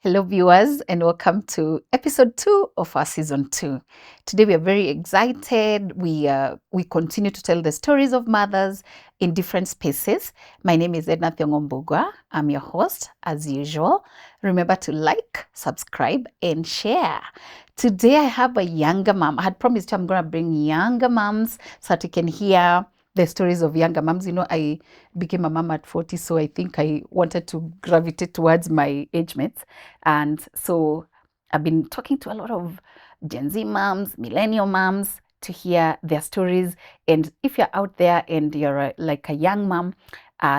Hello, viewers, and welcome to episode 2 of our season 2. Today, we are very excited. We continue to tell the stories of mothers in different spaces. My name is Edna Thiongombugwa. I'm your host, as usual. Remember to like, subscribe, and share. Today, I have a younger mom. I had promised you I'm going to bring younger moms so that you can hear the stories of younger moms. I became a mom at 40, so I think I wanted to gravitate towards my age mates. And so I've been talking to a lot of Gen Z moms, millennial moms to hear their stories. And if you're out there and you're like a young mom,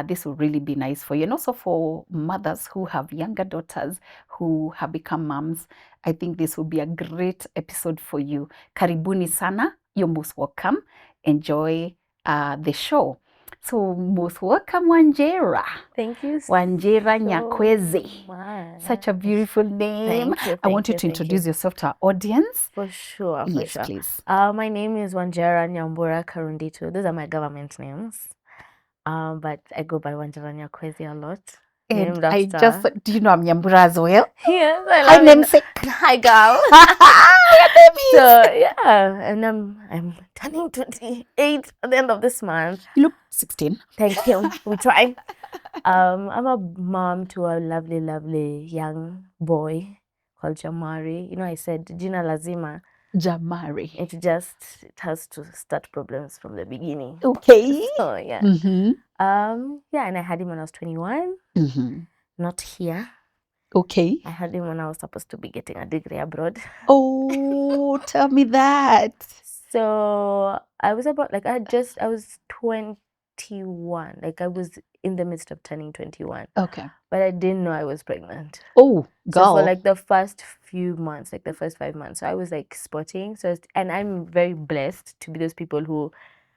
this will really be nice for you. And also for mothers who have younger daughters who have become moms, I think this will be a great episode for you. Karibuni sana. You're most welcome. Enjoy the show. So most welcome, Wanjera. Thank you Wanjira so Nyakwezi. much. Such a beautiful name. Thank you. I want you to introduce yourself to our audience. For sure, Yes, please. My name is Wanjira Nyakwezi. Those are my government names. But I go by Wanjira Nyakwezi a lot. And Named I after... just, do you know I'm Nyambura as well? Yes, I Hi, love it. namesake. Hi, girl. So yeah, and I'm turning 28 at the end of this month. You look 16. Thank you. We try. I'm a mom to a lovely, lovely young boy called Jamari. You know, I said Gina Lazima. Jamari. It has to start problems from the beginning. Okay. So yeah. Mm-hmm. Yeah, and I had him when I was 21. Mm-hmm. Not here. Okay. I had him when I was supposed to be getting a degree abroad. Oh, tell me that. So I was about I was 21. Like I was in the midst of turning 21. Okay. But I didn't know I was pregnant. Oh, girl. So for the first few months, the first 5 months, so I was spotting. And I'm very blessed to be those people who,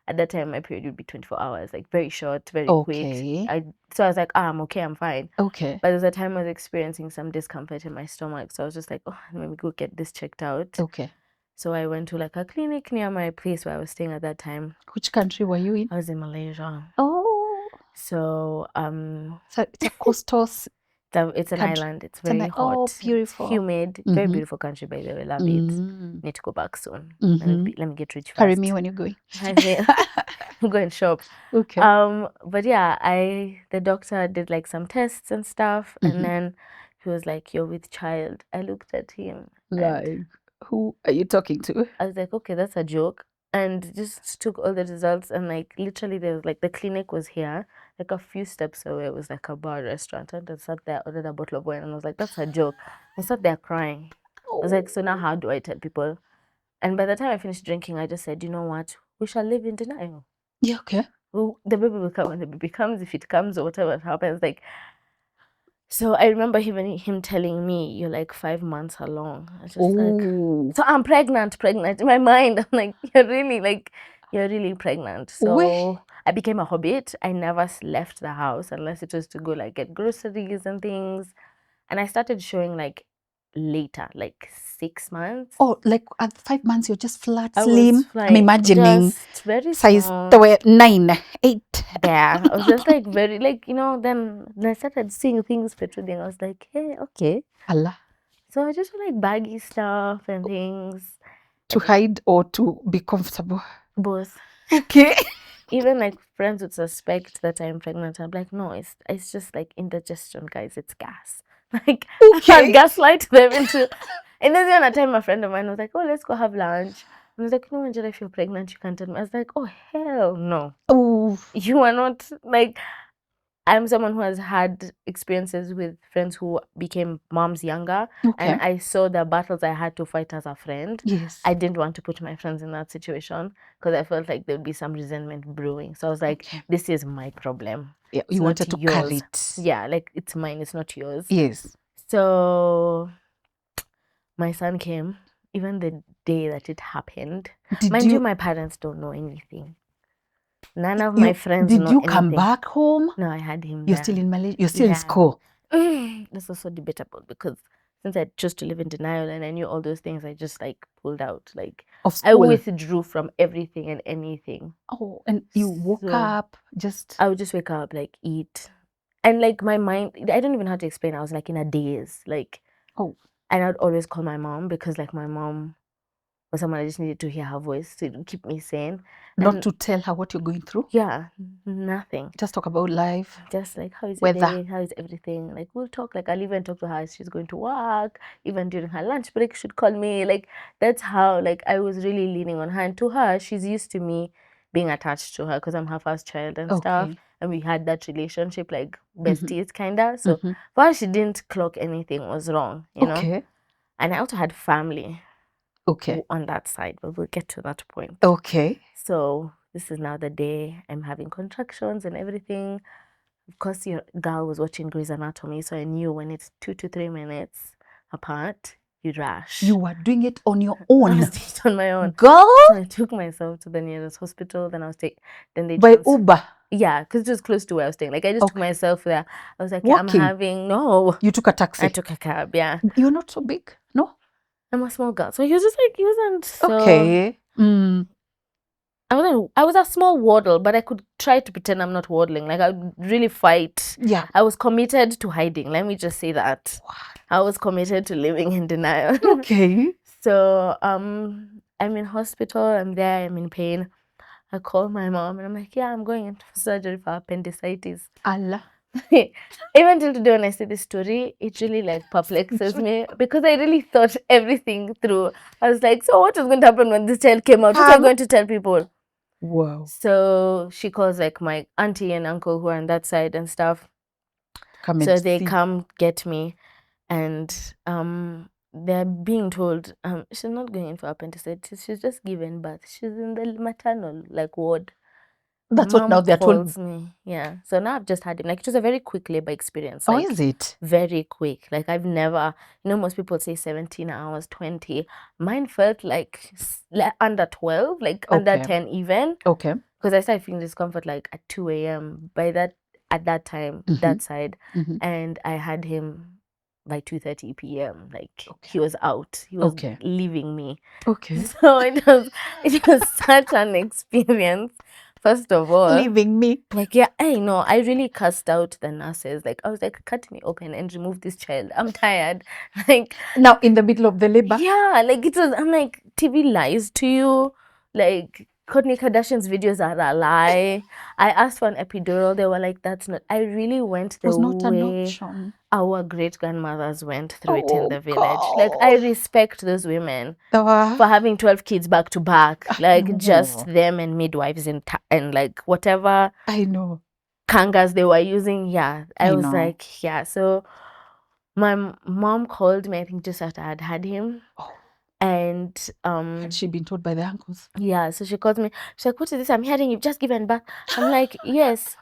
at that time, my period would be 24 hours, very short, very Okay. quick. So I was like, I'm okay, I'm fine. Okay. But there was a time I was experiencing some discomfort in my stomach. So I was just like, oh, let me go get this checked out. Okay. So I went to a clinic near my place where I was staying at that time. Which country were you in? I was in Malaysia. Oh. So it's a coastal. It's an island. It's very hot. Oh, beautiful. It's humid. Very beautiful country, by the way. Love it. Need to go back soon. Let me get rich fast. Carry me when you're going. I will. Go and shop. Okay. But yeah, the doctor did some tests and stuff, and then he was like, "You're with child." I looked at him. Who are you talking to? I was like, "Okay, that's a joke." And just took all the results, and literally there was the clinic was here, a few steps away. It was a bar restaurant, and I sat there, ordered a bottle of wine, and I was like, that's a joke. I sat there crying. I was like, so now how do I tell people? And by the time I finished drinking, I just said, you know what, we shall live in denial. Yeah, okay. Well, the baby will come when the baby comes, if it comes or whatever happens. So I remember him telling me, you're 5 months along. I was just so I'm pregnant. In my mind, I'm like, you're really pregnant. So I became a hobbit. I never left the house unless it was to go get groceries and things. And I started showing later, 6 months. Oh, at 5 months, you're just flat, slim. I'm imagining just very size small. 9, 8. Yeah, I was just very then I started seeing things protruding. I was like, hey, okay. Allah. So I just wear baggy stuff and things. To hide or to be comfortable? Both. Okay. Even friends would suspect that I'm pregnant. I'm like, no, it's just indigestion, guys. It's gas. I can't gaslight them into. And then the other time, a friend of mine was like, oh, let's go have lunch. And I was like, no, Angela, if you're pregnant, you can't tell me. I was like, oh, hell no. Oh. You are not, I'm someone who has had experiences with friends who became moms younger. Okay. And I saw the battles I had to fight as a friend. Yes. I didn't want to put my friends in that situation because I felt like there would be some resentment brewing. So I was like, this is my problem. Yeah, you wanted to carry it. Yeah, it's mine, it's not yours. Yes. So my son came, even the day that it happened. Mind you, my parents don't know anything. None of my friends know anything. Did you come back home? No, I had him You're there. still in Malaysia? You're still in school? This is so debatable because since I chose to live in denial and I knew all those things, I just pulled out. Of school? I withdrew from everything and anything. Oh, and you woke up just... I would just wake up, eat. And my mind, I don't even know how to explain. I was in a daze. Oh. And I'd always call my mom because like my mom was someone I just needed to hear her voice to keep me sane. Not And to tell her what you're going through? yeah, nothing. Just talk about life. Just like, how is your Weather. day? How is everything? Like, we'll talk. Like, I'll even talk to her as she's going to work. Even during her lunch break, she'd call me. Like, that's how, like, I was really leaning on her. And to her, she's used to me being attached to her because I'm her first child and stuff. Okay. And we had that relationship, like, Mhm. besties, kind of. So, for her, she didn't clock anything was wrong, you know? Okay. And I also had family Okay. on that side, but we'll get to that point. Okay. So, this is now the day I'm having contractions and everything. Of course, your girl was watching Grey's Anatomy, so I knew when it's 2 to 3 minutes apart, you rush. You were doing it on your I own. was doing it on my own. Girl. So I took myself to the nearest hospital. Then then they By Uber. Yeah, because it was close to where I was staying. Like I just took Okay. myself there. I was like, Walking. no. You took a taxi. I took a cab. Yeah, You're not so big, no? I'm a small girl, so he was just like he wasn't so. Okay. I was a small waddle, but I could try to pretend I'm not waddling. Like I would really fight. Yeah. I was committed to hiding. Let me just say that. I was committed to living in denial. Okay. So I'm in hospital. I'm there. I'm in pain. I call my mom and I'm like, yeah, I'm going into surgery for appendicitis. Allah. Even till today, when I say this story, it really like perplexes me because I really thought everything through. I was like, so what is going to happen when this child came out? What are you going to tell people? Wow. So she calls like my auntie and uncle who are on that side and stuff. Come So and they see. come get me, and they're being told she's not going in for appendicitis. She's just given birth. She's in the maternal like ward. That's My what now mom they're told. calls me. Yeah. So now I've just had him. Like it was a very quick labor experience. Oh, Like is it? very quick. Like I've never, most people say 17 hours, 20. Mine felt like under 12, like under Okay. 10 even. Okay. Because I started feeling discomfort like at 2 a.m. At that time, that side. And I had him by 2:30 p.m. Like he was out. He was leaving me. Okay. So it was such an experience. First of all, Leaving me. like, yeah, I know. I really cussed out the nurses. Like, I was like, cut me open and remove this child. I'm tired. Like, Now in the middle of the labor. yeah, like I'm like, TV lies to you. Like, Kourtney Kardashian's videos are a lie. I asked for an epidural. They were like, that's not. I really went It the was not an way option. our great grandmothers went through it in the village. God. Like, I respect those women There were... for having 12 kids back to back. Like, know. just them and midwives and like whatever I know. kangas they were using. Yeah, I was know. like, yeah. So my mom called me, I think just after I had had him. Oh. And Had she been told by the uncles? yeah, so she called me. She's like, what is this? I'm hearing you've just given birth. I'm like, yes.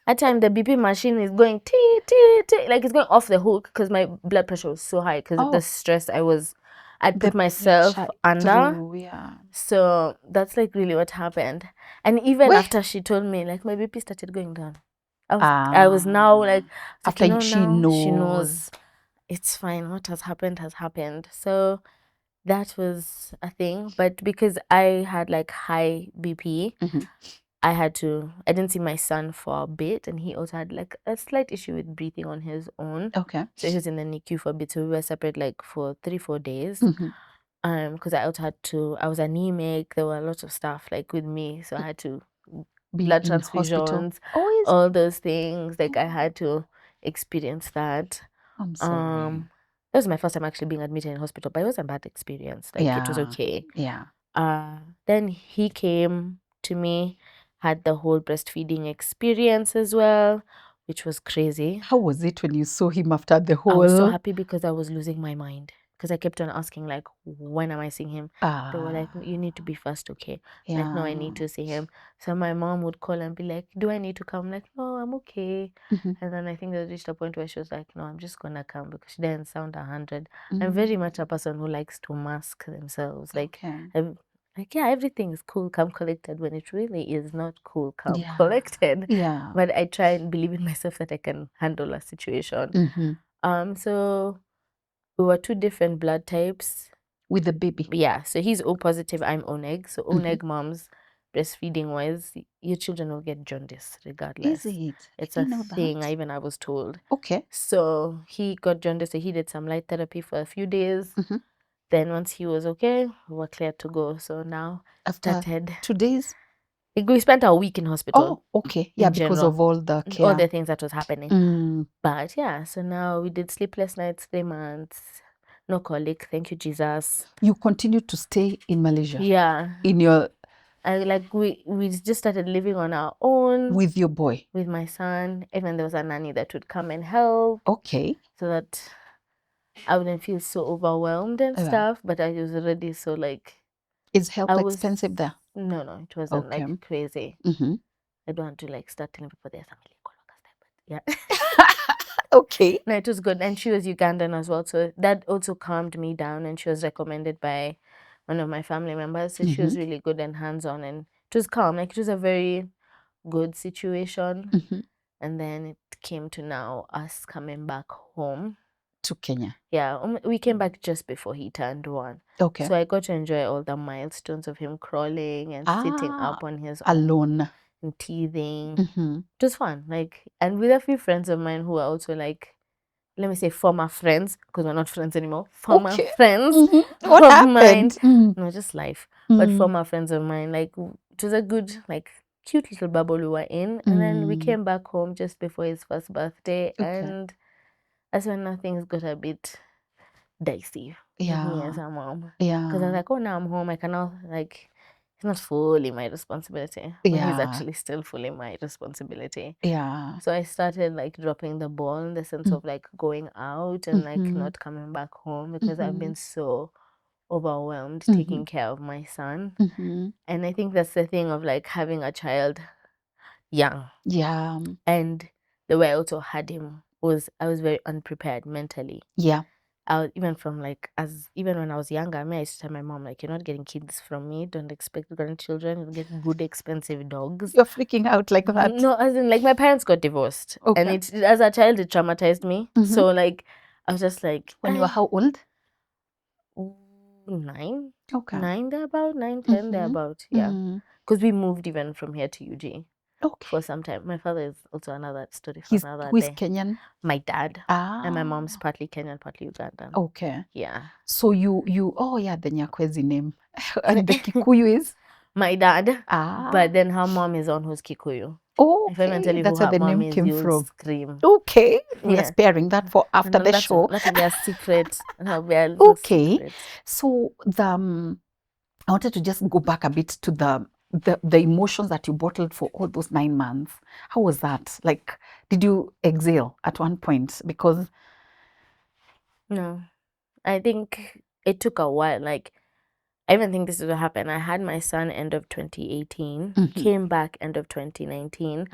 At time the BP machine is going tee tee tee, like it's going off the hook because my blood pressure was so high because of the stress I'd put myself under. Through, yeah. So that's like really what happened. And even after she told me, like my BP started going down. I was now like, after now she knows. It's fine. What has happened has happened. So that was a thing. But because I had like high BP, I didn't see my son for a bit, and he also had like a slight issue with breathing on his own. Okay. So he was in the NICU for a bit. So we were separate like for 3-4 days. Because I was anemic. There were a lot of stuff like with me. So I had to blood transfusions, all those things. Like I had to experience that. I'm sorry. That was my first time actually being admitted in hospital, but it wasn't a bad experience. Like it was okay. Yeah. Then he came to me, had the whole breastfeeding experience as well, which was crazy. How was it when you saw him after the whole... I was so happy because I was losing my mind. Because I kept on asking, like, when am I seeing him? They were like, you need to be first, okay? Yeah. Like, no, I need to see him. So my mom would call and be like, do I need to come? I'm like, no, I'm okay. And then I think they reached a point where she was like, no, I'm just going to come because she didn't sound 100. I'm very much a person who likes to mask themselves. Like, like, yeah, everything is cool, calm, collected, when it really is not cool, calm, collected. Yeah. But I try and believe in myself that I can handle a situation. So we were 2 different blood types. With the baby? Yeah, so he's O positive, I'm O neg. So O neg moms, breastfeeding wise, your children will get jaundice regardless. Is it? It's I a didn't know thing. that. I was told. Okay. So he got jaundice. So he did some light therapy for a few days. Then once he was okay, we were cleared to go. So now After started. 2 days? We spent a week in hospital. Oh, okay. Yeah, in because general, of all the all care. the things that was happening. Mm. But yeah, so now we did sleepless nights, 3 months, no colic. Thank you, Jesus. You continued to stay in Malaysia? Yeah. In your We just started living on our own with your boy? with my son. Even there was a nanny that would come and help Okay. so that I wouldn't feel so overwhelmed and Yeah. stuff. But I was already so like, Is help I was expensive there? no, it wasn't Okay. like crazy. Mm-hmm. I don't want to like start telling people there's family, but yeah. Okay. No, it was good. And she was Ugandan as well. So that also calmed me down. And she was recommended by one of my family members. So she was really good and hands-on. And it was calm. Like, it was a very good situation. And then it came to now us coming back home. To Kenya? Yeah, we came back just before he turned 1. Okay. So I got to enjoy all the milestones of him crawling and sitting up on his own alone. and teething. It was fun. Like, and with a few friends of mine who are also like, let me say former friends, because we're not friends anymore. Former Okay. friends What of happened? mine. No, just life. But former friends of mine, like, it was a good, like, cute little bubble we were in. And then we came back home just before his first birthday. Okay. And that's when now things got a bit dicey with me as a mom. Because I was like, oh, now I'm home. I can now, like, it's not fully my responsibility. But he's actually still fully my responsibility. Yeah. So I started like dropping the ball in the sense of like going out and like not coming back home because I've been so overwhelmed taking care of my son. And I think that's the thing of like having a child young. Yeah. And the way I also had him was I was very unprepared mentally. Yeah. Even from like even when I was younger, I used to tell my mom, like, you're not getting kids from me. Don't expect grandchildren. You'll get good, expensive dogs. You're freaking out like that. No, as in like my parents got divorced. Okay. And it as a child it traumatized me. So like I was just like when you were how old? 9. Okay. 9 thereabout, 9, 10 thereabout. Yeah. Because we moved even from here to UG. Okay. For some time. My father is also another story for He's another who is day. Kenyan? My dad. Ah. And my mom's partly Kenyan, partly Ugandan. Okay. Yeah. So you oh yeah, the Nyakwezi name. And the Kikuyu is? My dad. Ah. But then her mom is on who's Kikuyu. Okay. If I even tell you That's who where her the mom name is, came you'll from. scream. Okay. We are Yeah. sparing that for after No, the show. that will be a secret. That'll be a little secret. So I wanted to just go back a bit to the emotions that you bottled for all those 9 months. How was that? Like, did you exhale at one point? Because No, I think it took a while. Like, I even think this is what happened. I had my son end of 2018, came back end of 2019,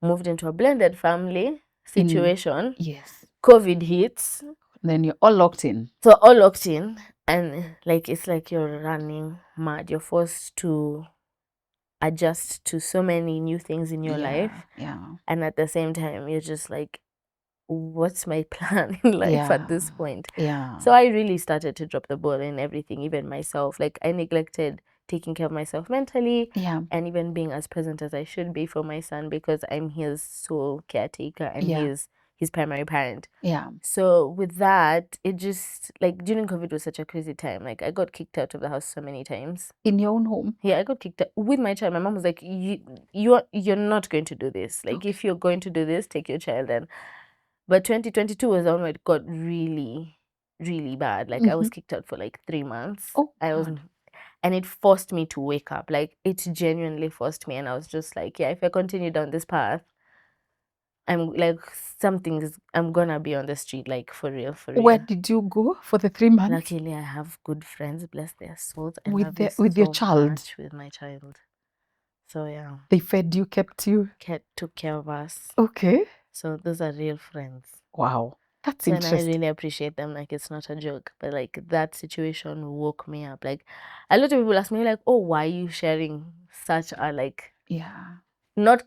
moved into a blended family situation. Yes. COVID hits. Then you're all locked in. So all locked in, and like it's like you're running mad. You're forced to adjust to so many new things in your life. Yeah. And at the same time, you're just like, what's my plan in life at this point? Yeah. So I really started to drop the ball in everything, even myself. Like I neglected taking care of myself mentally and even being as present as I should be for my son because I'm his sole caretaker and his primary parent. Yeah. So with that, it just like during COVID was such a crazy time. Like I got kicked out of the house so many times. In your own home? Yeah, I got kicked out with my child. My mom was like, you're not going to do this. Like if you're going to do this, take your child in. But 2022 was when it got really, really bad. Like I was kicked out for like 3 months. Oh, and it forced me to wake up. Like it genuinely forced me. And I was just like, yeah, if I continue down this path, I'm like I'm gonna be on the street, like for real, for real. Where did you go for the 3 months? Luckily, I have good friends, bless their souls. I love with your so child? much with my child. So yeah. They fed you, kept you? Took care of us. Okay. So those are real friends. Wow. That's And interesting. I really appreciate them. Like it's not a joke. But like that situation woke me up. Like a lot of people ask me like, oh, why are you sharing such a like not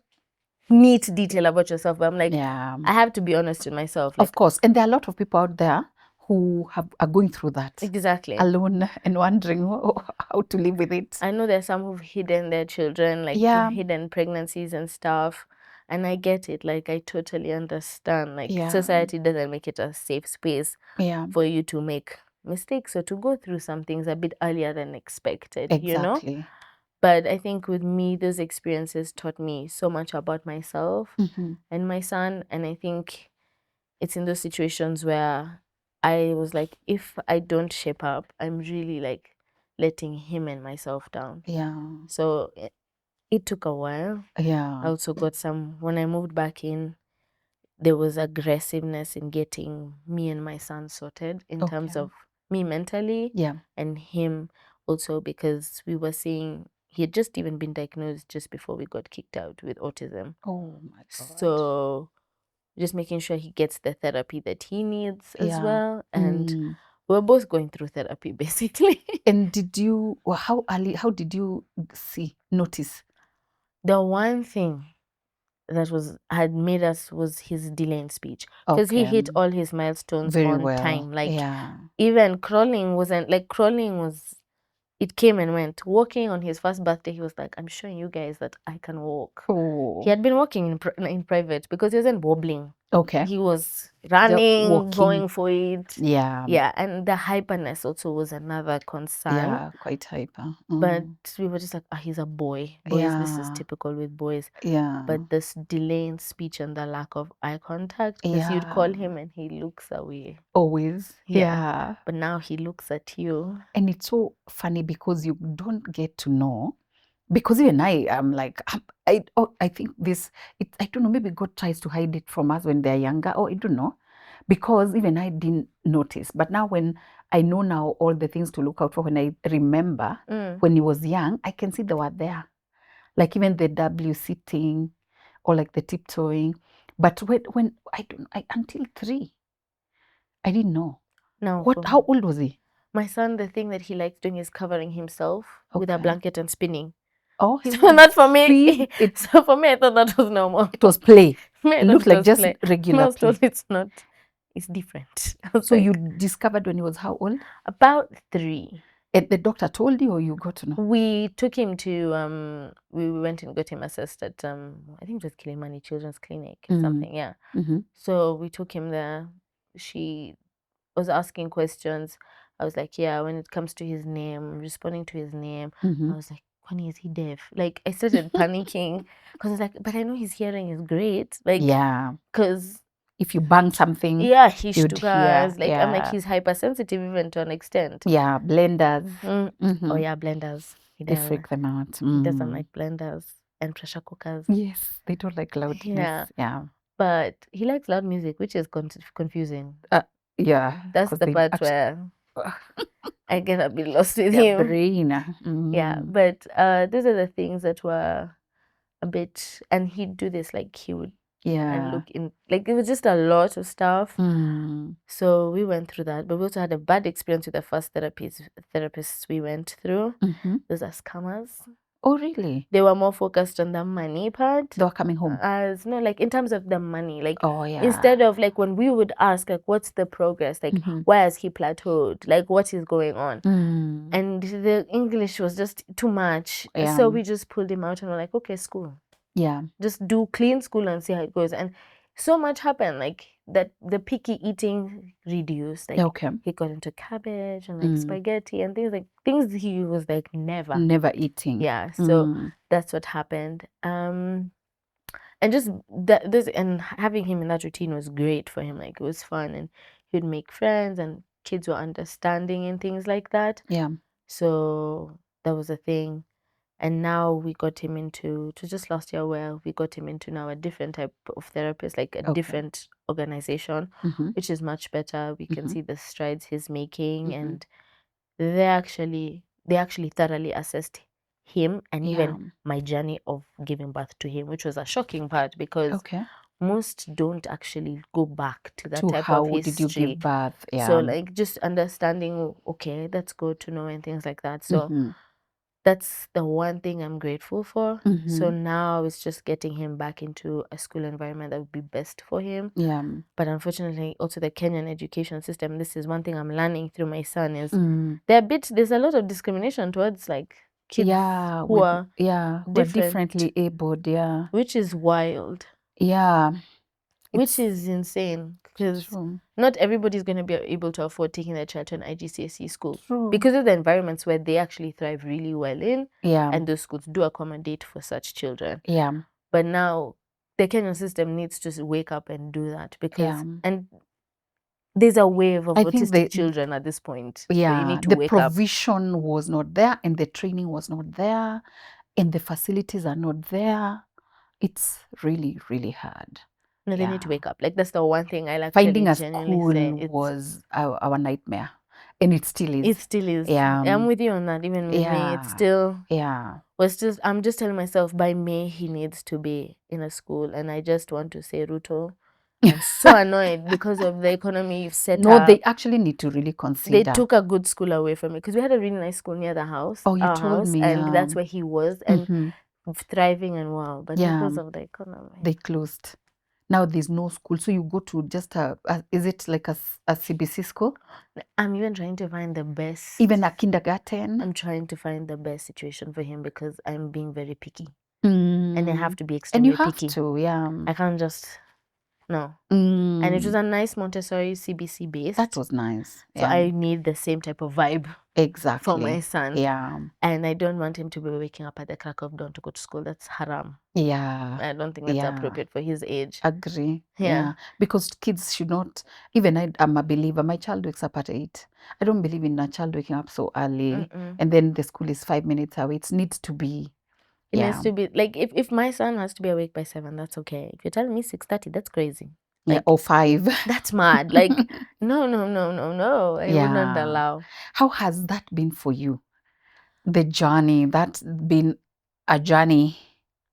neat detail about yourself? But I'm like, I have to be honest with myself. Like, of course. And there are a lot of people out there who are going through that Exactly. alone and wondering how to live with it. I know there's some who've hidden their children, like Yeah. hidden pregnancies and stuff. And I get it. Like, I totally understand. Like, Yeah. society doesn't make it a safe space Yeah. for you to make mistakes or to go through some things a bit earlier than expected, you know? Exactly. But I think with me, those experiences taught me so much about myself Mm-hmm. and my son. And I think it's in those situations where I was like, if I don't shape up, I'm really like letting him and myself down. Yeah. So it took a while. Yeah. I also got when I moved back in, there was aggressiveness in getting me and my son sorted in terms Okay. of me mentally Yeah. and him also, because we were seeing he had just even been diagnosed just before we got kicked out with autism. Oh my God. So just making sure he gets the therapy that he needs as Yeah. well. And we're both going through therapy basically. And how did you notice? The one thing that had made us was his delay in speech, because he Okay. hit all his milestones Very on well. time. Like, Yeah. even crawling wasn't like crawling was, it came and went. Walking on his first birthday, he was like, I'm showing you guys that I can walk. Oh. He had been walking in private because he wasn't wobbling. Okay. He was Just running, walking. going for it. Yeah. Yeah, and the hyperness also was another concern. Yeah, quite hyper. But we were just like, he's a boy. Boys, this is Yeah. typical with boys. Yeah. But this delay in speech and the lack of eye contact, because you'd call him and he looks away. Always. Yeah. Yeah. But now he looks at you. And it's so funny because you don't get to know. Because even I am like, I think I don't know, maybe God tries to hide it from us when they're younger, or I don't know. Because even I didn't notice. But now when I know now all the things to look out for, when I remember when he was young, I can see they were there. Like even the W sitting or like the tiptoeing. But when until 3, I didn't know. No. How old was he? My son, the thing that he likes doing is covering himself with a Okay. blanket and spinning. Oh, he So was not for me. it So for me, I thought that was normal. was play. For me, I It thought looked it like was just play. regular I was play. told it's not. It's different. I was So like, you discovered when he was how old? about 3. And the doctor told you, or you got to know? We took him to we went and got him assessed at I think it was Kilimani Children's Clinic, something, yeah. So we took him there. She was asking questions. I was like, yeah, when it comes to his name, I'm responding to his name. I was like, Kwani, is he deaf? Like, I started panicking because I was like, but I know his hearing is great. Like, Yeah. because if you bang something, yeah, he you'd hear. like, I'm like, he's hypersensitive even to an extent. Yeah, blenders. Oh yeah, blenders. They freak them out. He doesn't like blenders and pressure cookers. Yes, they don't like loudness. Yeah. But he likes loud music, which is confusing. Yeah. That's the part where I get a bit lost with their him. brain. Yeah, but those are the things that were a bit, and he'd do this, like he would and look in, like it was just a lot of stuff. So we went through that, but we also had a bad experience with the first therapists we went through. Those are scammers. Oh, really? They were more focused on the money part. They were coming home. As no, like in terms of the money, like Oh, yeah. instead of like when we would ask, like, what's the progress? Like, where has he plateaued? Like, what is going on? And the English was just too much. Yeah. So we just pulled him out and we're like, okay, school. Yeah. Just do clean school and see how it goes. And so much happened, like that the picky eating reduced. Like he got into cabbage and like spaghetti and things he was like never eating. Yeah. So that's what happened. And just and having him in that routine was great for him. Like it was fun and he'd make friends and kids were understanding and things like that. Yeah. So that was a thing. And now we got him into, to just last year where we got him into now a different type of therapist, like a different organization, which is much better. We can see the strides he's making, and they actually thoroughly assessed him and even my journey of giving birth to him, which was a shocking part because most don't actually go back to that type of history. Did you give birth? Yeah. So like just understanding, okay, that's good to know and things like that. So that's the one thing I'm grateful for. So Mm-hmm. now it's just getting him back into a school environment that would be best for him. Yeah. But unfortunately, also the Kenyan education system, this is one thing I'm learning through my son, is Mm. there's a lot of discrimination towards like kids Yeah, who are who are different, differently abled. Yeah. which is wild, Yeah. which It's is insane, because true. not everybody's going to be able to afford taking their child to an IGCSE school, True. because of the environments where they actually thrive really well in, Yeah. and those schools do accommodate for such children. Yeah. But now the Kenyan system needs to wake up and do that, because Yeah. and there's a wave of I think autistic children at this point. So you yeah, need to the wake up. provision was not there and the training was not there and the facilities are not there. It's really, really hard. No, they need to wake up. Like, that's the one thing I'll actually Finding a genuinely say. school was our nightmare, and it still is. It still is. Yeah, I'm with you on that. Even with me, it's yeah, still. yeah. I'm just telling myself by May he needs to be in a school, and I just want to say, Ruto, I'm so annoyed because of the economy you've set No, up. they actually need to really They consider. took a good school away from me, because we had a really nice school near the house, Oh, you our told house, me, and that's where he was, and mhm, thriving and well. But yeah, because of the economy, they closed. Now there's no school, so you go to just is it like a CBC school? I'm even trying to find the best. Even a kindergarten? I'm trying to find the best situation for him, because I'm being very picky, and I have to be And extremely you have picky. to, yeah. I can't just no. And it was a nice Montessori CBC based. That was nice. So Yeah, I need the same type of vibe for my exactly. son. Yeah, And I don't want him to be waking up at the crack of dawn to go to school. That's haram. yeah, I don't think that's yeah. appropriate for his age. Agree. Yeah. Yeah, because kids should not. Even I'm a believer. My child wakes up at 8. I don't believe in a child waking up so early, and then the school is 5 minutes away. It needs to be. It Yeah, needs to be like, if my son has to be awake by 7, that's okay. If you're telling me 6:30, that's crazy. yeah, Like, or 5. that's mad. Like, no. I wouldn't Yeah. allow. How has that been for you? The journey, that's been a journey.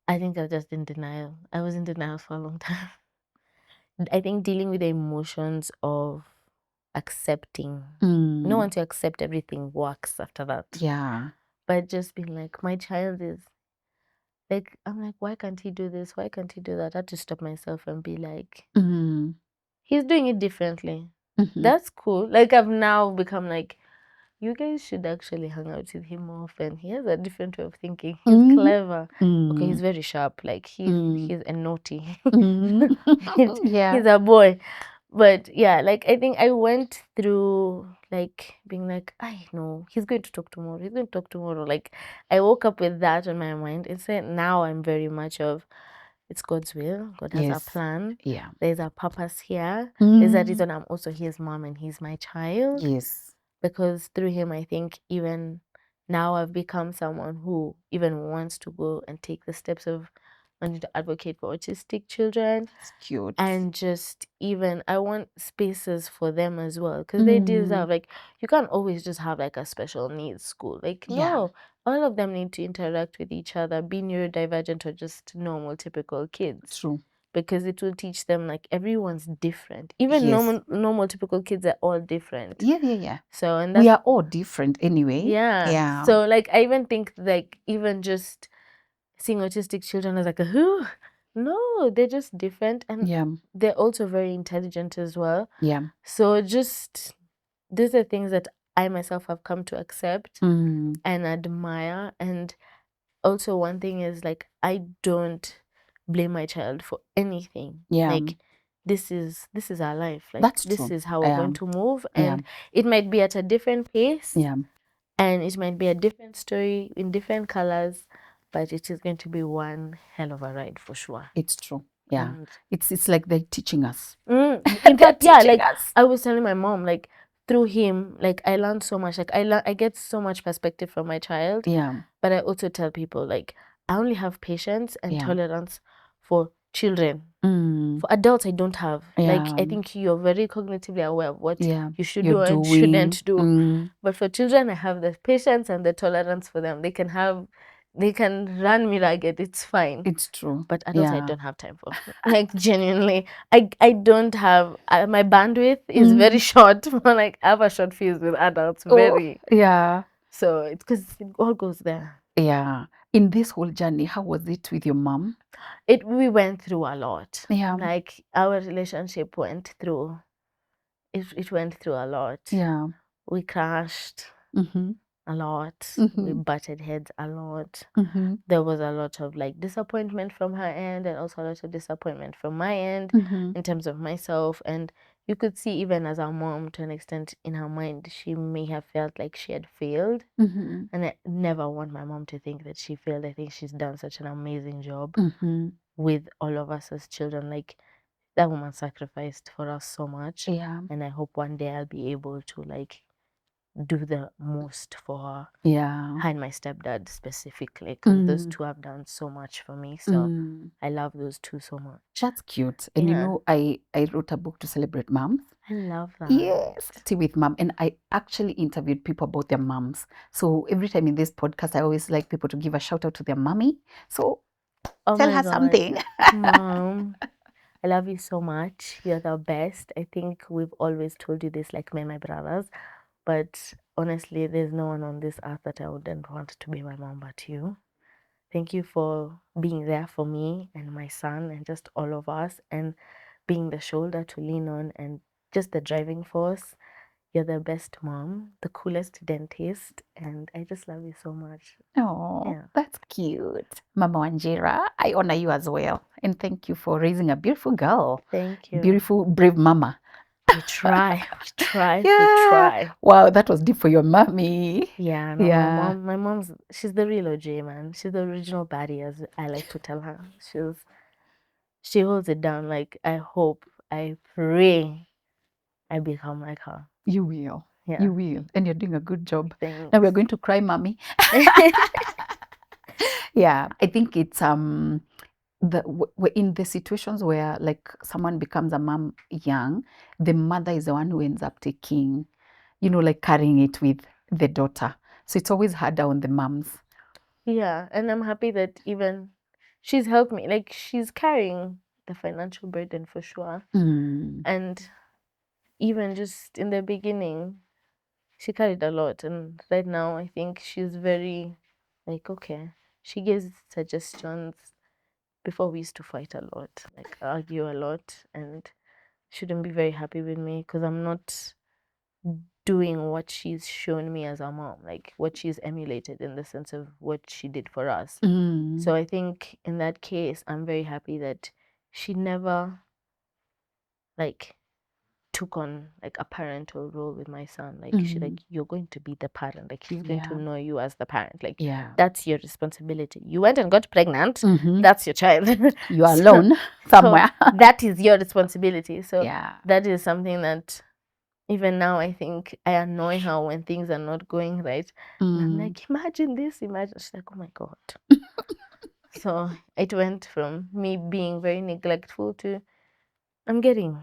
I think I was just in denial. I was in denial for a long time. I think dealing with the emotions of accepting. No one to accept everything works after that. Yeah. But just being like, my child is like, I'm like, why can't he do this? Why can't he do that? I had to stop myself and be like, he's doing it differently. That's cool. Like, I've now become like, you guys should actually hang out with him more often. He has a different way of thinking. He's clever. Okay, he's very sharp. Like, he's a naughty. Yeah. He's a boy. But yeah, like, I think I went through like being like, I know he's going to talk tomorrow. He's going to talk tomorrow. Like, I woke up with that on my mind. Instead, now I'm very much of, it's God's will. God has a Yes. plan. Yeah. There's a purpose here. There's a reason I'm also his mom and he's my child. Yes. Because through him, I think even now I've become someone who even wants to go and take the steps of wanting to advocate for autistic children. It's cute. And just even, I want spaces for them as well, because they deserve, like, you can't always just have like a special needs school. Like, no, all of them need to interact with each other, be neurodivergent or just normal, typical kids. True. Because it will teach them like everyone's different. Even Yes. normal typical kids are all different. Yeah. So, and We are all different anyway. yeah. Yeah. So like, I even think like even just seeing autistic children as like a who? No, they're just different, and Yeah. they're also very intelligent as well. Yeah. So just these are things that I myself have come to accept and admire. And also one thing is like, I don't blame my child for anything. Yeah. Like, this is our life. Like, That's this true. is how we're going to move, and Yeah. it might be at a different pace. Yeah. And it might be a different story in different colors, but it is going to be one hell of a ride for sure. It's true. Yeah. And It's like they're teaching us. in fact, yeah, teaching like us. I was telling my mom, like, through him, like, I learned so much. Like, I get so much perspective from my child. Yeah. But I also tell people, like, I only have patience and tolerance for children. For adults, I don't have. Like, I think you're very cognitively aware of what you should do and shouldn't do. But for children, I have the patience and the tolerance for them. They can run me ragged. It's fine. It's true. But adults, I don't have time for. Like, genuinely, I don't have. My bandwidth is very short. Like, I have a short fuse with adults. Very. Yeah. So it's because it all goes there. Yeah. In this whole journey, how was it with your mom? We went through a lot. Yeah. Like our relationship went through it went through a lot. Yeah. We crashed Mm-hmm. a lot. We Mm-hmm. butted heads a lot. Mm-hmm. There was a lot of like disappointment from her end and also a lot of disappointment from my end Mm-hmm. in terms of myself. And you could see even as our mom, to an extent, in her mind, she may have felt like she had failed. Mm-hmm. And I never want my mom to think that she failed. I think she's done such an amazing job Mm-hmm. with all of us as children. Like that woman sacrificed for us so much. Yeah. And I hope one day I'll be able to like do the most for her. Yeah. Her and my stepdad specifically, because those Mm. two have done so much for me. So Mm. I love those two so much. That's cute. And you Yeah. know, I wrote a book to celebrate moms. I love that. Yes, Tea with Mom. And I actually interviewed people about their moms. So every time in this podcast, I always like people to give a shout out to their mommy. So Oh tell my her God. something. Mom, I love you so much. You're the best. I think we've always told you this, like me and my brothers. But honestly, there's no one on this earth that I wouldn't want to be my mom but you. Thank you for being there for me and my son and just all of us, and being the shoulder to lean on and just the driving force. You're the best mom, the coolest dentist, and I just love you so much. Oh, Yeah. that's cute. Mama Wanjira, I honor you as well. And thank you for raising a beautiful girl. Thank you. Beautiful, brave mama. We try. We try. We Yeah. try. Wow, that was deep for your mommy. Yeah, no, Yeah. my mom's, she's the real OJ, man. She's the original baddie, as I like to tell her. She holds it down. Like, I hope, I pray I become like her. You will. Yeah. You will. And you're doing a good job. Thanks. Now we're going to cry, mommy. Yeah, I think it's in the situations where like someone becomes a mom young, the mother is the one who ends up taking, like carrying it with the daughter. So it's always harder on the moms. Yeah, and I'm happy that even she's helped me. Like, she's carrying the financial burden for sure. Mm. And even just in the beginning, she carried a lot. And right now, I think she's very, like, okay. She gives suggestions. Before, we used to fight a lot, like argue a lot, and shouldn't be very happy with me because I'm not doing what she's shown me as a mom, like what she's emulated in the sense of what she did for us. Mm. So I think in that case, I'm very happy that she never like took on like a parental role with my son. Like she like, you're going to be the parent. Like he's going to Yeah. know you as the parent. Like Yeah. that's your responsibility. You went and got pregnant. Mhm. That's your child. You are So- alone somewhere. that is your responsibility. So Yeah. that is something that even now I think I annoy her when things are not going right. And I'm like, imagine this, imagine. She's like, oh my God. So it went from me being very neglectful to I'm getting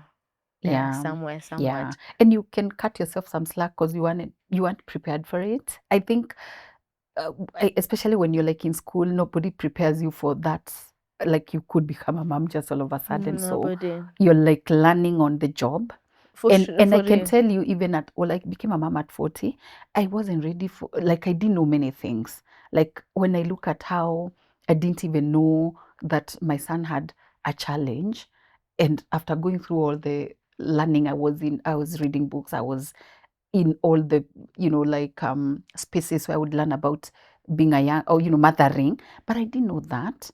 there Yeah. somewhere, Yeah. somewhat. And you can cut yourself some slack because you weren't prepared for it. I think especially when you're like in school, nobody prepares you for that. Like you could become a mom just all of a sudden. So Nobody. you're like learning on the job. For And sure, and I for can real. tell you, even like became a mom at 40, I wasn't ready for, like I didn't know many things. Like when I look at how I didn't even know that my son had a challenge. And after going through all the learning I was reading books, I was in all the like spaces where I would learn about being a young or mothering, but I didn't know that.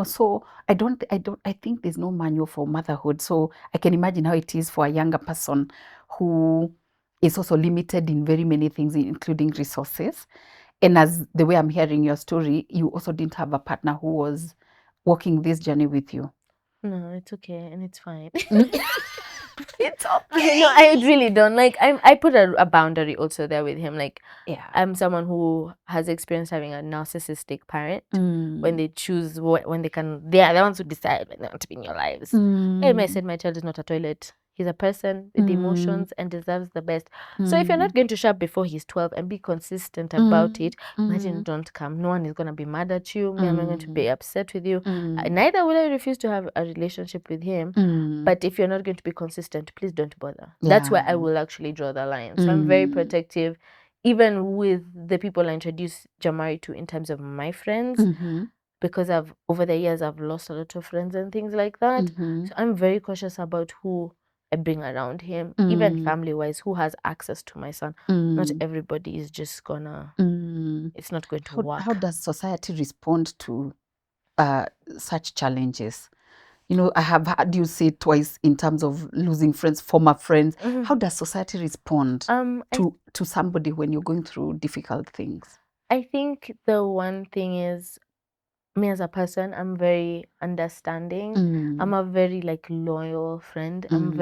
So I think there's no manual for motherhood. So I can imagine how it is for a younger person who is also limited in very many things, including resources. And as the way I'm hearing your story, you also didn't have a partner who was walking this journey with you. No, it's okay and it's fine. It's No, okay. I really don't. Like I put a boundary also there with him. Like Yeah. I'm someone who has experienced having a narcissistic parent when they choose when they are the ones who decide when they want to be in your lives. Hey, I said my child is not a toilet. He's a person with emotions and deserves the best. So if you're not going to shop before he's 12 and be consistent about it, imagine don't come. No one is going to be mad at you. Me, I'm not going to be upset with you. Neither will I refuse to have a relationship with him. But if you're not going to be consistent, please don't bother. That's where I will actually draw the line. So I'm very protective. even with the people I introduced Jamari to in terms of my friends, because over the years I've lost a lot of friends and things like that. So I'm very cautious about who I bring around him, even family wise, who has access to my son. Not everybody is just gonna. It's not going to work. How does society respond to such challenges? You know, I have heard you say twice in terms of losing friends, former friends. How does society respond to somebody when you're going through difficult things? I think the one thing is, me as a person, I'm very understanding. I'm a very like loyal friend. I'm a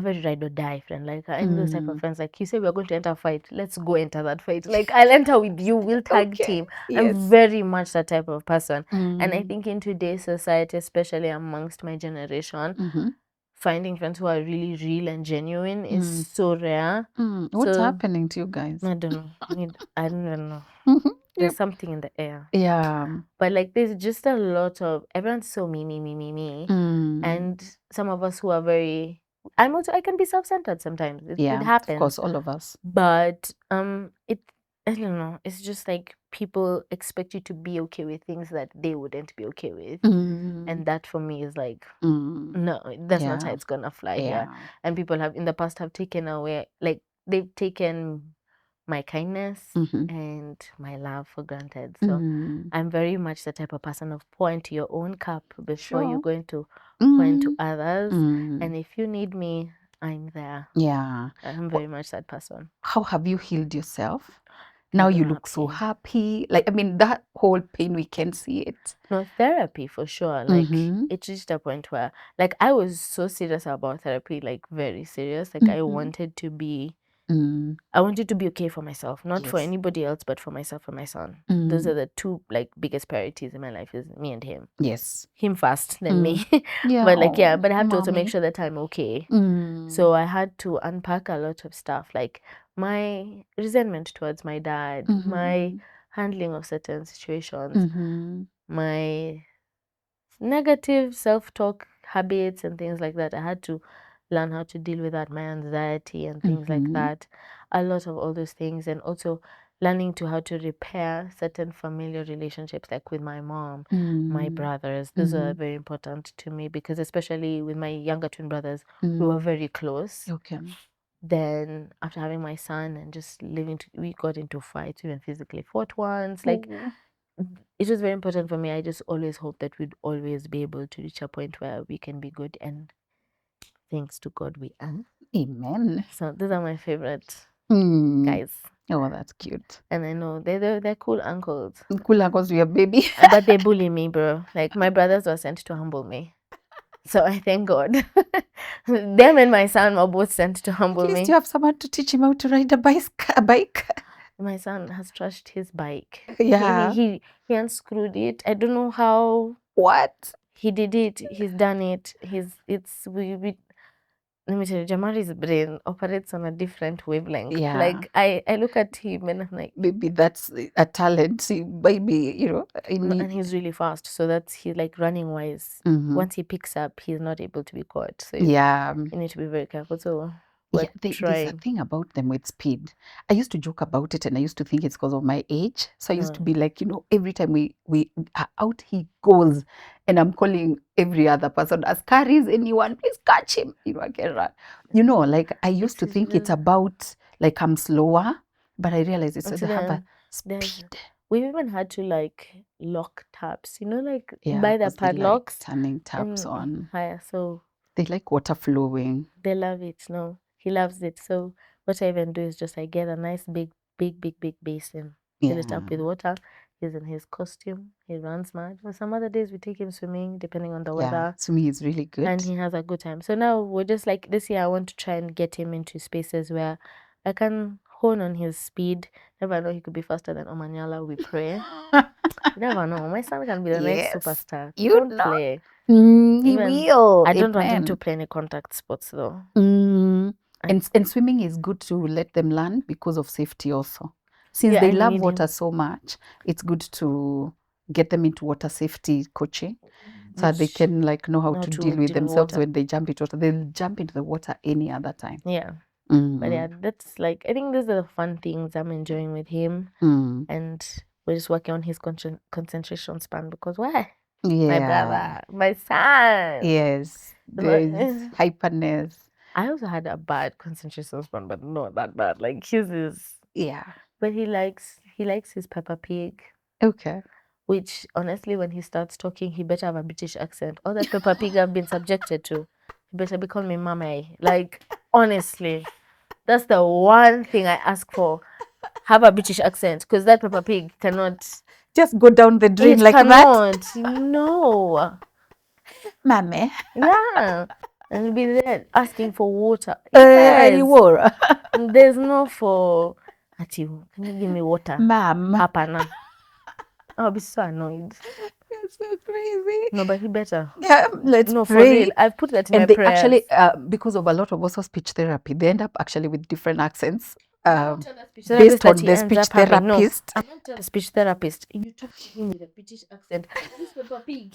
very ride or die friend. Like I'm those type of friends. Like you say, we're going to enter a fight. Let's go enter that fight. Like I'll enter with you. We'll tag team. Yes. I'm very much that type of person. And I think in today's society, especially amongst my generation, finding friends who are really real and genuine is so rare. What's happening to you guys? I don't know. I don't even know. There's something in the air. Yeah. But like there's just a lot of, everyone's so me. And some of us who are very, I can be self-centered sometimes. It happens. Of course, all of us. But I don't know. It's just like people expect you to be okay with things that they wouldn't be okay with. And that for me is like, no, that's not how it's gonna fly here. And people have in the past have taken away, like they've taken my kindness and my love for granted. So I'm very much the type of person of pour into your own cup before you're going to pour into others. And if you need me, I'm there. Yeah. I'm very much that person. How have you healed yourself? Now you look so happy. Like, I mean, that whole pain, we can see it. No, therapy for sure. Like it reached a point where like I was so serious about therapy, like very serious. Like I wanted to be okay for myself, not for anybody else, but for myself and my son. Those are the two like biggest priorities in my life, is me and him. Yes. Him first, then me. Yeah. But like but I have to also make sure that I'm okay. So I had to unpack a lot of stuff, like my resentment towards my dad, my handling of certain situations, my negative self-talk habits and things like that. I had to learn how to deal with that, my anxiety and things like that. A lot of all those things, and also learning to how to repair certain familiar relationships, like with my mom, my brothers. Those are very important to me, because especially with my younger twin brothers, we were very close. Okay. Then after having my son and just we got into fights, even physically fought once. Like it was very important for me. I just always hope that we'd always be able to reach a point where we can be good, and thanks to God we are. Amen. So those are my favorite guys. Oh, that's cute. And I know they're cool uncles. Cool uncles, we are baby. But they bully me, bro. Like my brothers were sent to humble me. So I thank God. Them and my son were both sent to humble me. At least you have someone to teach him how to ride a bike. My son has trashed his bike. Yeah. He unscrewed it. I don't know how. What? He did it. He's done it. Let me tell you, Jamari's brain operates on a different wavelength. Yeah. Like I look at him and I'm like, maybe that's a talent. See, maybe, you know, and he's really fast. So he's like running wise. Once he picks up, he's not able to be caught. So you need to be very careful. So there's a thing about them with speed. I used to joke about it, and I used to think it's because of my age. So I used to be like, you know, every time we are out, he goes, and I'm calling every other person as carries anyone, please catch him. You know, I can run. You know, like I used to think it's about like I'm slower, but I realized it's they have a speed. We've even had to like lock taps, you know, like by the padlocks, like turning taps on. Higher, so they like water flowing. They love it. No, he loves it. So what I even do is just I get a nice big basin, fill it up with water. He's in his costume. He runs mad. For some other days we take him swimming, depending on the weather. Swimming is really good, and he has a good time. So now we're just like, this year I want to try and get him into spaces where I can hone on his speed. Never know, he could be faster than Omanyala. We pray. You never know. My son can be the next superstar. Don't play. He will. I don't want him to play any contact sports though. And swimming is good to let them learn because of safety also. Since they love water so much, it's good to get them into water safety coaching, so that they can like know how to deal with themselves when they jump into water. They'll jump into the water any other time. Yeah. But yeah, that's like, I think those are the fun things I'm enjoying with him. And we're just working on his concentration span, because why? My brother, my son. Yes, there's hyperness. I also had a bad concentration span, but not that bad. Like his is, but he likes his Peppa Pig. Okay. Which honestly, when he starts talking, he better have a British accent. All that Peppa Pig I've been subjected to, he better be calling me mommy. Like honestly, that's the one thing I ask for. Have a British accent, because that Peppa Pig cannot just go down the drain like that. No. Mommy. Yeah. And he'll be there asking for water. Yes. There's no for Ati, can you give me water? Ma'am. Hapana. I'll be so annoyed. That's so crazy. No, but he better. Yeah, let's no, pray. For real. I've put that in and my they prayers. actually, because of a lot of also speech therapy, they end up actually with different accents. Based on the speech therapist. I'm not a speech therapist. You talk to him with a British accent. This Peppa Pig.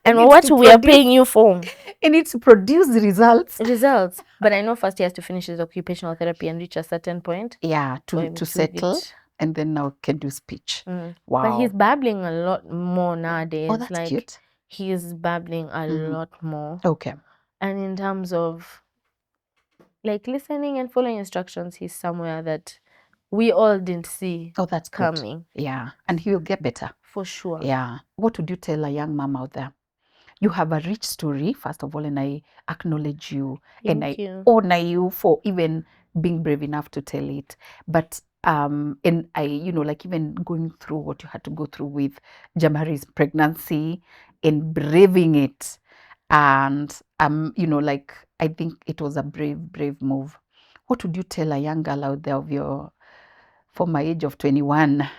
And what we are paying you for? It needs to produce results. But I know first he has to finish his occupational therapy and reach a certain point. Yeah, to settle. And then now can do speech. Wow. But he's babbling a lot more nowadays. Oh, that's cute. He's babbling a lot more. Okay. And in terms of like listening and following instructions, he's somewhere that we all didn't see that's coming. Good. Yeah. And he will get better. For sure. Yeah. What would you tell a young mom out there? You have a rich story, first of all, and I acknowledge you. Thank you. Honor you for even being brave enough to tell it. But and I, like even going through what you had to go through with Jamari's pregnancy and braving it. And like I think it was a brave move. What would you tell a young girl out there for my age of 21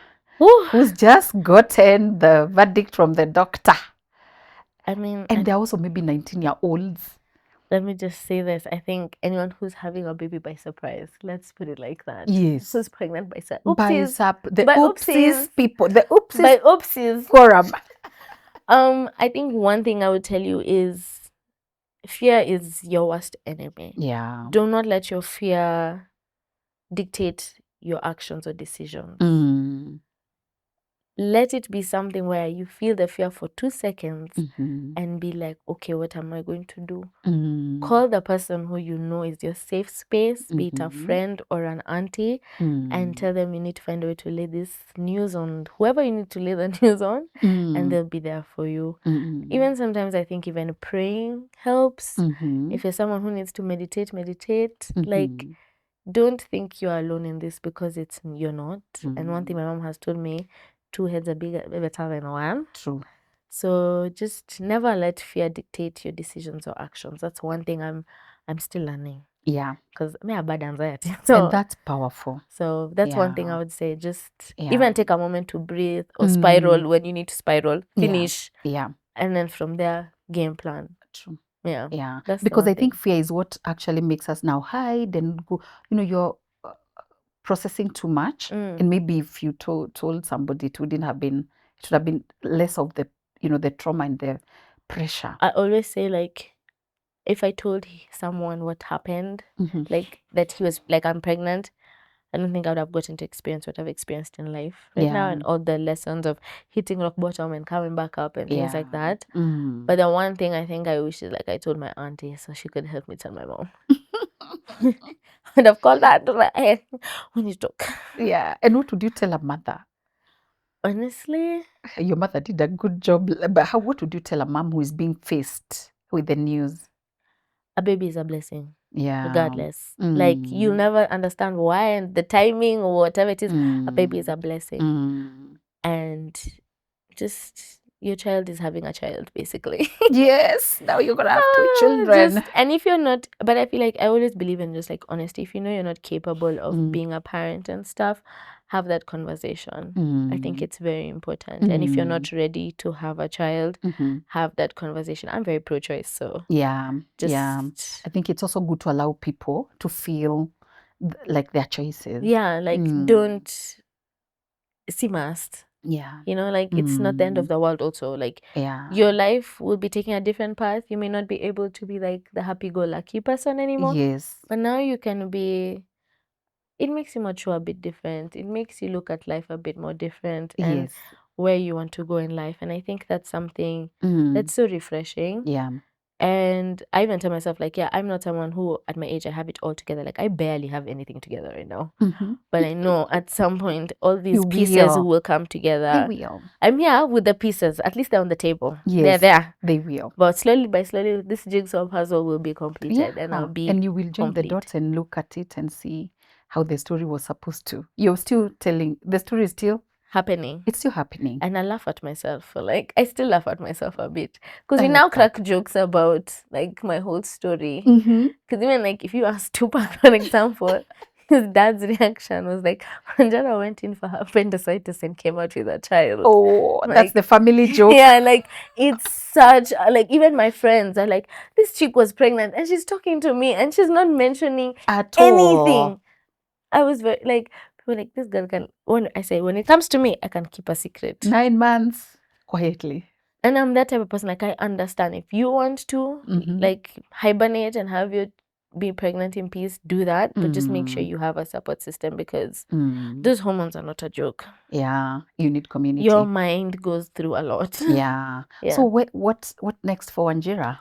who's just gotten the verdict from the doctor? I mean, and they're also maybe 19-year-olds. Let me just say this. I think anyone who's having a baby by surprise, let's put it like that. Yes. Who's pregnant by surprise. The oopsies people. The oopsies. By oopsies. Forum. I think one thing I would tell you is fear is your worst enemy. Yeah. Do not let your fear dictate your actions or decisions. Let it be something where you feel the fear for 2 seconds and be like, okay, what am I going to do? Call the person who you know is your safe space, be it a friend or an auntie, and tell them you need to find a way to lay this news on whoever you need to lay the news on, and they'll be there for you. Even sometimes I think even praying helps. If you're someone who needs to meditate, like, don't think you're alone in this, because you're not. And one thing my mom has told me, 2 heads are better than 1. True. So just never let fear dictate your decisions or actions. That's one thing I'm still learning. Yeah. Because I have bad anxiety. And that's powerful. So that's one thing I would say. Just even take a moment to breathe or spiral when you need to spiral. Finish. Yeah. And then from there, game plan. True. Yeah. Yeah. Because I think fear is what actually makes us now hide and go, you're processing too much. And maybe if you told somebody, it should have been less of the, the trauma and the pressure. I always say, like, if I told someone what happened, like that he was like, I'm pregnant, I don't think I would have gotten to experience what I've experienced in life now, and all the lessons of hitting rock bottom and coming back up and things like that. But the one thing I think I wish is, like, I told my auntie so she could help me tell my mom. I'd have called her to like, hey, we need to talk. Yeah. And what would you tell a mother? Honestly, your mother did a good job. But what would you tell a mom who is being faced with the news? A baby is a blessing. Yeah. Regardless. Like, you'll never understand why and the timing or whatever it is. A baby is a blessing. And just, your child is having a child, basically. Yes. Now you're going to have 2 children. And if you're not, but I feel like I always believe in just like honesty. If you know you're not capable of being a parent and stuff, have that conversation. I think it's very important. And if you're not ready to have a child, have that conversation. I'm very pro-choice, so yeah. I think it's also good to allow people to feel like their choices. Yeah, like don't see must. Yeah. You know, like it's not the end of the world also. Like Yeah. your life will be taking a different path. You may not be able to be like the happy-go-lucky person anymore. Yes. But now you can be, it makes you mature a bit different. It makes you look at life a bit more different and Yes. where you want to go in life. And I think that's something that's so refreshing. Yeah. And I even tell myself, like, yeah, I'm not someone who at my age I have it all together. Like I barely have anything together right now. But I know at some point all these You pieces will. will come They together. will. I'm here with the pieces. At least they're on the table. They're Yes. there. They will. But slowly by slowly, this jigsaw puzzle will be completed and I'll be And you will join the dots and look at it and see how the story was supposed to. You're still telling, the story is still happening. It's still happening. And I laugh at myself for like, I still laugh at myself a bit. Because I we like now that. crack jokes about like my whole story. Mm-hmm. Because even like if you ask Tupac for example, his dad's reaction was like, Wanjera went in for her appendicitis and came out with a child. Oh, Like, that's the family joke. yeah, like it's such like even my friends are like, this chick was pregnant and she's talking to me and she's not mentioning At anything. all. I was very like, people were like, this girl can, when I say, when it comes to me, I can keep a secret. 9 months quietly. And I'm that type of person, like I understand if you want to like hibernate and have your be pregnant in peace, do that, but just make sure you have a support system because those hormones are not a joke. Yeah, you need community. Your mind goes through a lot. Yeah. So what next for Wanjira?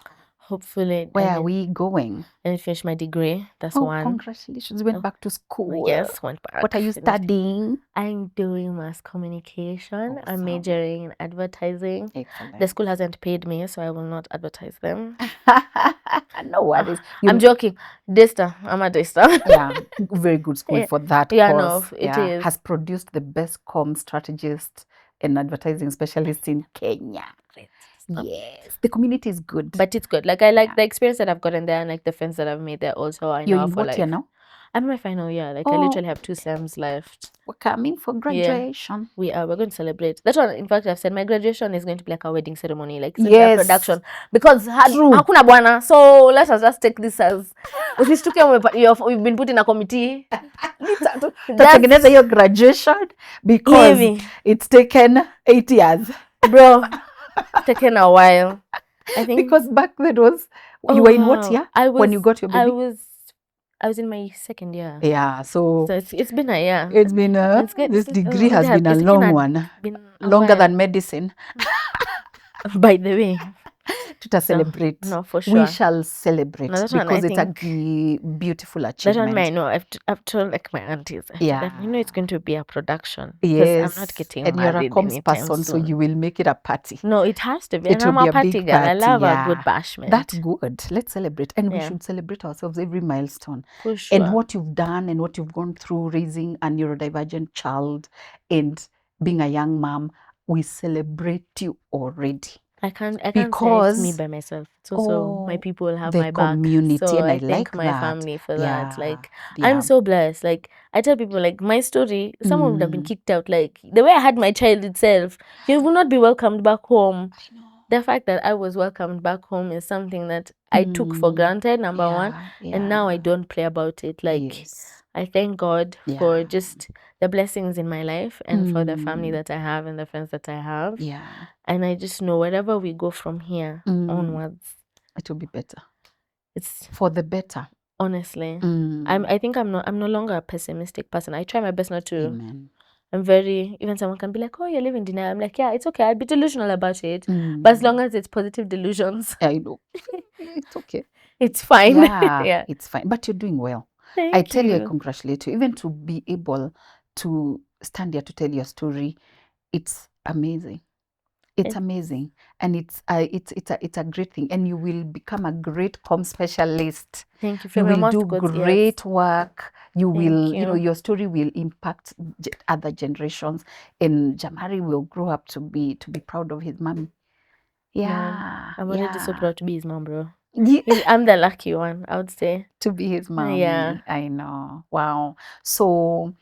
Hopefully, Where are we going? I finish my degree. That's one. Congratulations! You went back to school. Yes, went back. What are you studying? I'm doing mass communication. I'm majoring in advertising. Excellent. The school hasn't paid me, so I will not advertise them. No worries. I'm joking. Desta. I'm a Desta. Yeah, very good school for that Yeah, course. no, it is. Has produced the best comm strategist and advertising specialist in Kenya. Yes, the community is good. But it's good. Like I like the experience that I've gotten there and like the friends that I've made there also. I know You're in for what life. year now? I'm in my final year. Like I literally have 2 sems left. We're coming for graduation. Yeah. We're going to celebrate. That's what, in fact, I've said my graduation is going to be like a wedding ceremony, like a production. Because hakuna bwana, so let us just take this as we've been put in a committee. Tatengeneza your graduation because it's taken 8 years. Bro, it's taken a while. I think because back then you were in what year when you got your baby? I was in my second year. Yeah, so it's been a year. It's been this degree has been a long one, longer than medicine. By the way, to celebrate. No, for sure. We shall celebrate because it's a beautiful achievement. That one I know. I've told like my aunties. You know it's going to be a production. Yes, I'm not getting and married. You're a comms person, so you will make it a party. No, it has to be. And I'm a party girl. I love a good bashment. That's good. Let's celebrate, and we should celebrate ourselves every milestone. For sure. And what you've done and what you've gone through raising a neurodivergent child and being a young mom. We celebrate you already. I can't say it's me by myself. It's also my people have my back. Community, so and I thank my family for that. Like yeah. I'm so blessed. Like I tell people, like my story, someone would have been kicked out. Like the way I had my child itself, he would not be welcomed back home. I know. The fact that I was welcomed back home is something that I took for granted, number one. And now I don't play about it. Like I thank God for just the blessings in my life and for the family that I have and the friends that I have. Yeah. And I just know wherever we go from here onwards, it will be better. It's for the better. Honestly. I think I'm no longer a pessimistic person. I try my best not to. Amen. I'm very, even someone can be like, oh, you're living denial. I'm like, yeah, it's okay. I'll be delusional about it. But as long as it's positive delusions. I know. It's okay. It's fine. Yeah, it's fine. But you're doing well. I tell you, I congratulate you. Even to be able to stand here to tell your story, it's amazing. It's amazing, and it's a great thing, and you will become a great comm specialist. Thank you. You will do great work. You will, your story will impact other generations, and Jamari will grow up to be proud of his mommy. Yeah, I'm already so proud to be his mom, bro. I'm the lucky one, I would say. To be his mommy. Yeah, I know. Wow. So,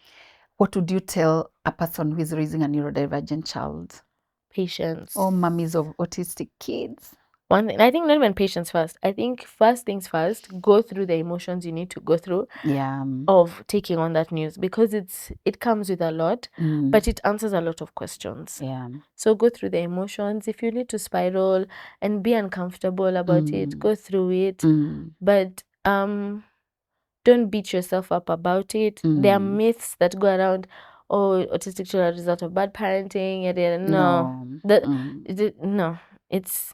what would you tell a person who is raising a neurodivergent child? Patience. Or mummies of autistic kids. one thing, I think not even patience first. I think first things first, go through the emotions you need to go through Yeah. of taking on that news, because it comes with a lot, Mm. but it answers a lot of questions. Yeah. So go through the emotions. If you need to spiral and be uncomfortable about it, go through it. Mm. But don't beat yourself up about it. There are myths that go around. Oh, autistic children are a result of bad parenting. Yada, yada. No, no. It's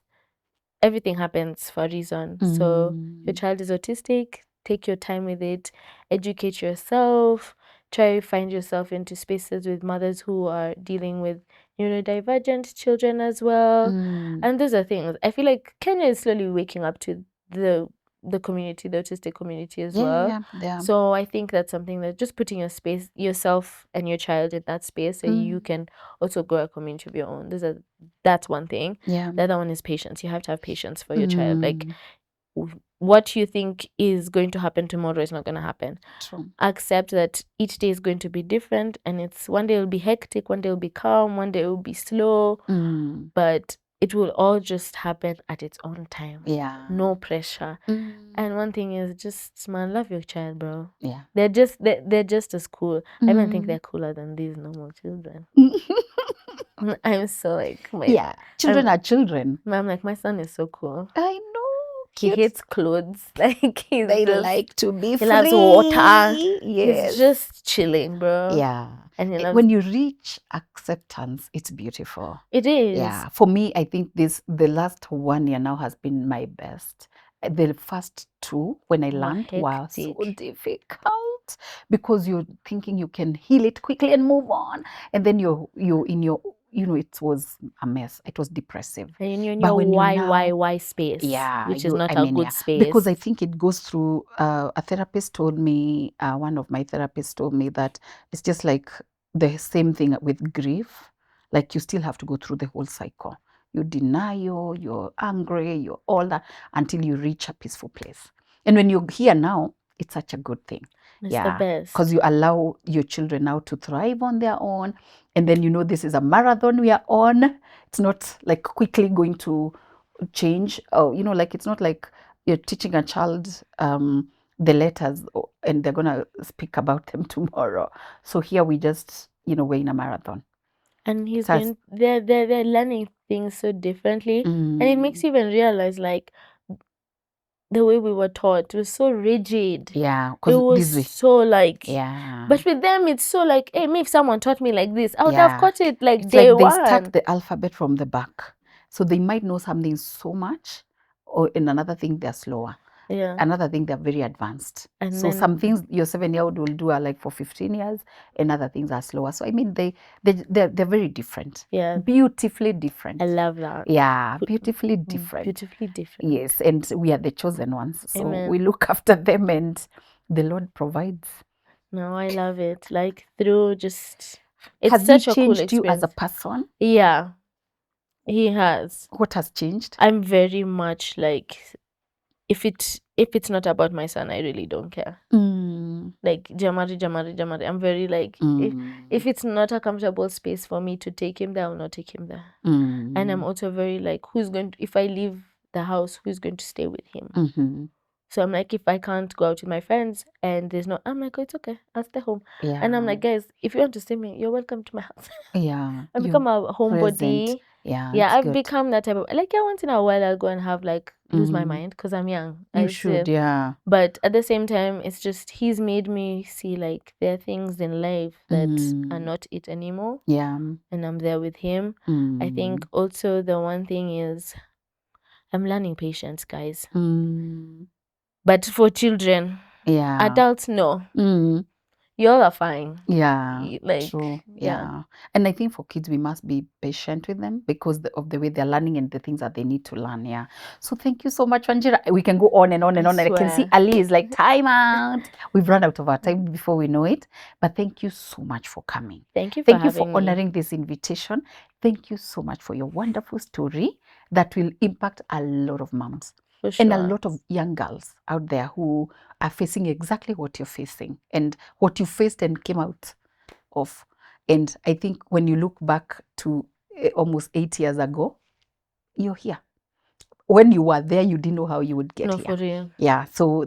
everything happens for a reason. So if your child is autistic, take your time with it, educate yourself, try to find yourself into spaces with mothers who are dealing with neurodivergent children as well. And those are things. I feel like Kenya is slowly waking up to the community, the autistic community as well. Yeah. So I think that's something that just putting yourself and your child in that space so you can also grow a community of your own. That's one thing. Yeah. The other one is patience. You have to have patience for your child. Like what you think is going to happen tomorrow is not going to happen. True. Accept that each day is going to be different, and it's one day it'll be hectic, one day it'll be calm, one day it'll be slow, but it will all just happen at its own time. Yeah. No pressure. And one thing is just, man, love your child, bro. Yeah. They're just as cool. I even think they're cooler than these normal children. I'm so like Yeah. Children are children. I'm like, my son is so cool. I know. He hates clothes. Like they like to be free. He loves water. Yes. He's just chilling, bro. Yeah. And he loves, when you reach acceptance, it's beautiful. It is. Yeah. For me, I think the last 1 year now has been my best. The first 2, when I learned, were so difficult because you're thinking you can heal it quickly and move on, and then you're in your, it was a mess. It was depressive. And you're in your why space. Yeah, which is not a good space. Because I think it goes through. A therapist told me, one of my therapists told me that it's just like the same thing with grief. Like you still have to go through the whole cycle. You denial, you're angry, you're all that until you reach a peaceful place. And when you're here now, it's such a good thing. It's the best. Because you allow your children now to thrive on their own. And then this is a marathon we are on. It's not like quickly going to change. Like it's not like you're teaching a child the letters and they're going to speak about them tomorrow. So here we just, we're in a marathon. And they're learning things so differently. And it makes you even realize, like, the way we were taught was so rigid. Yeah. It was so like, yeah. But with them, it's so like, hey, maybe if someone taught me like this, I would have caught it like it's day like one. They start the alphabet from the back. So they might know something so much, or in another thing, they're slower. Yeah. Another thing, they're very advanced. And so some things your 7-year-old will do are like for 15 years, and other things are slower. So I mean, they're very different. Yeah. Beautifully different. I love that. Yeah, beautifully different. Beautifully different. Yes, and we are the chosen ones. So Amen. we look after them, and the Lord provides. No, I love it. Like through just, it's has such he a cool changed experience. you as a person? Yeah, he has. What has changed? I'm very much like, if it's not about my son, I really don't care. Like Jamari. I'm very like, if it's not a comfortable space for me to take him there, I will not take him there. And I'm also very like, if I leave the house, who's going to stay with him? So I'm like, if I can't go out with my friends and there's no, I'm like, oh, it's okay, I'll stay home. Yeah. And I'm like, guys, if you want to stay me, you're welcome to my house. Yeah. I've become a homebody. Yeah, I've become that type of, like, once in a while I'll go and have like, lose my mind because I'm young. You should, yeah. But at the same time, it's just, he's made me see like there are things in life that are not it anymore. Yeah. And I'm there with him. I think also the one thing is, I'm learning patience, guys. But for children, adults, no. You all are fine. Yeah, like, true. Yeah. And I think for kids, we must be patient with them because of the way they're learning and the things that they need to learn. Yeah. So thank you so much, Wanjira. We can go on and on and on. And I can see Ali is like, time out. We've run out of our time before we know it. But thank you so much for coming. Thank you for having me. Thank you for honoring this invitation. Thank you so much for your wonderful story that will impact a lot of moms. Sure. And a lot of young girls out there who are facing exactly what you're facing and what you faced and came out of. And I think when you look back to almost 8 years ago, you're here. when you were there, you didn't know how you would get No, here. for real. Yeah, so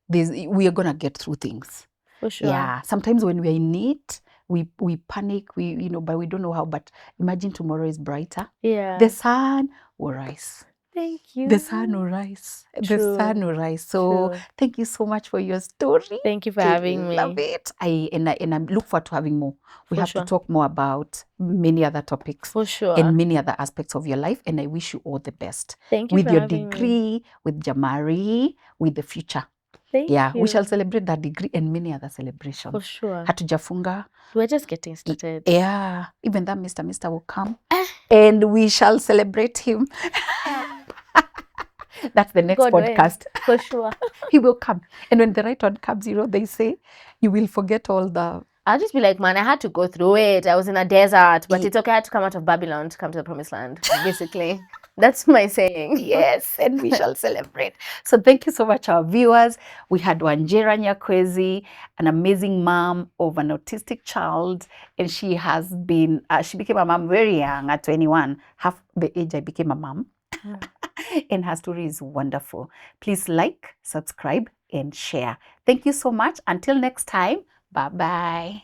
we are gonna get through things. For sure. Yeah, sometimes when we're in it, we panic, but we don't know how. But imagine tomorrow is brighter. Yeah. The sun will rise. Thank you. The sun will rise. The sun will rise. So True. thank you so much for your story. Thank you for I having love me. it. And I look forward to having more. We For have sure. to talk more about many other topics For sure. and many other aspects of your life. And I wish you all the best Thank you with for your having me. degree, with Jamari, with the future. Thank Yeah, you. we shall celebrate that degree and many other celebrations. For sure. Hatujafunga. We're just getting started. Yeah, even that Mr. will come and we shall celebrate him. That's the next God podcast. willing. For sure. He will come. And when the right one comes, they say you will forget all the. I'll just be like, man, I had to go through it. I was in a desert, but it's okay. I had to come out of Babylon to come to the promised land, basically. That's my saying. Yes, and we shall celebrate. So thank you so much, our viewers. We had Wanjira Nyakwezi, an amazing mom of an autistic child, and she has been, she became a mom very young at 21, half the age I became a mom. And her story is wonderful. Please like, subscribe, and share. Thank you so much. Until next time, bye-bye.